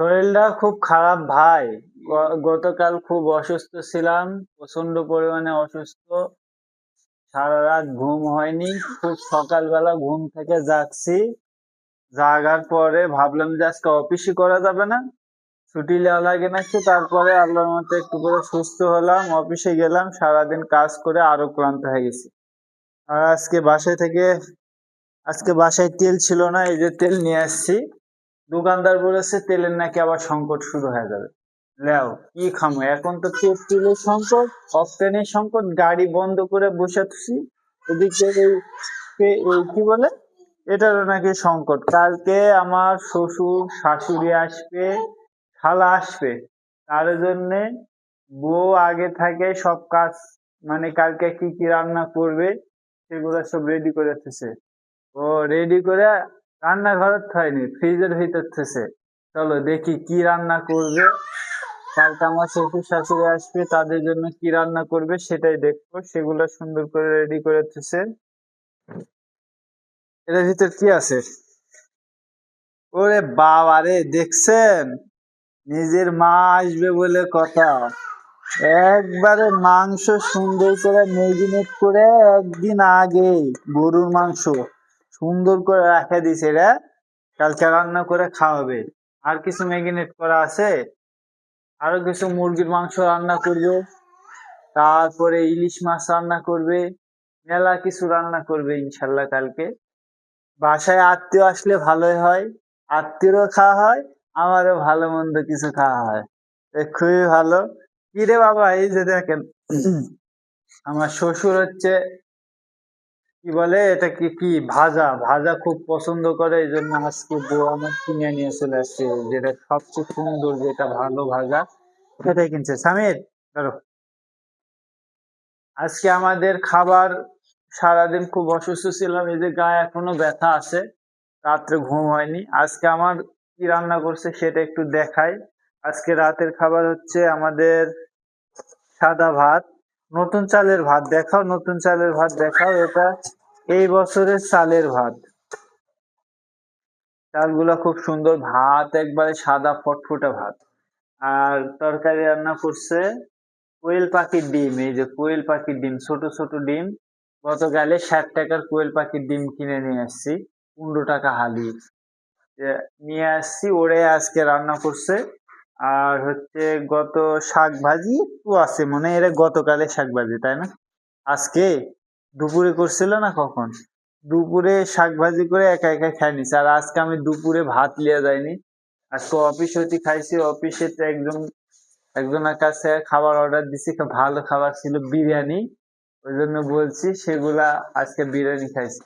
শরীরটা খুব খারাপ ভাই। গতকাল খুব অসুস্থ ছিলাম, প্রচন্ড পরিমাণে অসুস্থ। সারা রাত ঘুম হয়নি। খুব সকালবেলা ঘুম থেকে জাগছি। জাগার পরে ভাবলাম যে আজকে অফিসই করা যাবে না, ছুটি নেওয়া লাগে নাকি। তারপরে আল্লাহর মতো একটু করে সুস্থ হলাম, অফিসে গেলাম, সারাদিন কাজ করে আরো ক্লান্ত হয়ে গেছি। আর আজকে বাসায় তেল ছিল না, এই যে তেল নিয়ে আসছি। দোকানদার বলেছে তেলের নাকি আবার সংকট শুরু হয়ে যাবে। লেও কি খামো, এখন তো পেট্রোলের সংকট, অক্টেনের সংকট, গাড়ি বন্ধ করে বসে আছি। এদিকে এই কি বলে, এটারও নাকি সংকট। কালকে আমার শ্বশুর শাশুড়ি আসবে, খালা আসবে। তার জন্য বউ আগে থেকে সব কাজ, মানে কালকে কি কি রান্না করবে সেগুলো সব রেডি করে রাখতেছে। ও রেডি করে রান্নাঘরে হয়নি, ফ্রিজের ভিতর থেকে। চলো দেখি কি রান্না করবে। কালকে আমার শ্বশুর শাশুড়ি আসবে, তাদের জন্য কি রান্না করবে সেটাই দেখবো। সেগুলো সুন্দর করে রেডি করে রাখতেছে। এটার ভিতর কি আছে? ওরে বাবা রে, দেখছেন? নিজের মা আসবে বলে কথা, একবারে মাংস সুন্দর করে মেরিনেট করে একদিন আগে গরুর মাংস সুন্দর করে রাখে দিছে রে, কালকে রান্না করে খাওয়াবে। আর কিছু মেরিনেট করা আছে, আরো কিছু মুরগির মাংস রান্না করবে, তারপরে ইলিশ মাছ রান্না করবে, মেলা কিছু রান্না করবে ইনশাল্লাহ কালকে। বাসায় আত্মীয় আসলে ভালোই হয়, আত্মীয়রও খাওয়া হয়, আমারও ভালো মন্দ কিছু খাওয়া হয়। খুবই ভালো। কি রে বাবা, এই যে দেখেন, আমার শ্বশুর হচ্ছে কি বলে এটা, কি কি ভাজা ভাজা খুব পছন্দ করে, এই জন্য আজকে বউ আমার কিনে নিয়ে চলে আসছে, যেটা সবচেয়ে সুন্দর, যেটা ভালো ভাজা সেটাই কিনছে। সামির ধরো, আজকে আমাদের খাবার, সারাদিন খুব অসুস্থ ছিলাম, এই যে গায়ে এখনো ব্যথা আছে, রাত্রে ঘুম হয়নি। আজকে আমার কি রান্না করছে সেটা একটু দেখাই। আজকে রাতের খাবার হচ্ছে আমাদের সাদা ভাত, নতুন চালের ভাত। দেখাও, নতুন চালের ভাত দেখাও। এটা এই বছরের চালের ভাত, চালগুলা খুব সুন্দর, ভাত একবারে সাদা ফটফটে ভাত। আর তরকারি রান্না করছে কোয়েল পাখির ডিম, এই যে কোয়েল পাখির ডিম, ছোট ছোট ডিম। গতকালে 60 টাকার কোয়েল পাখির ডিম কিনে নিয়ে আসছি, 15 টাকা হালি নিয়ে আসছি, ওরে আজকে রান্না করছে। আর হচ্ছে গত শাক ভাজি একটু আছে, মনে হয় এরা গতকালে শাক ভাজি, তাই না? আজকে দুপুরে করছিল না কখন, দুপুরে শাক ভাজি করে একা একা খাই নিছে। আর আজকে আমি দুপুরে ভাত লিয়ে যাইনি, আজকে অফিস হতে খাইছি। অফিসে তো একজনের কাছে খাবার অর্ডার দিছি, ভালো খাবার ছিল বিরিয়ানি, ওই জন্য বলছি সেগুলা আজকে বিরিয়ানি খাইছি।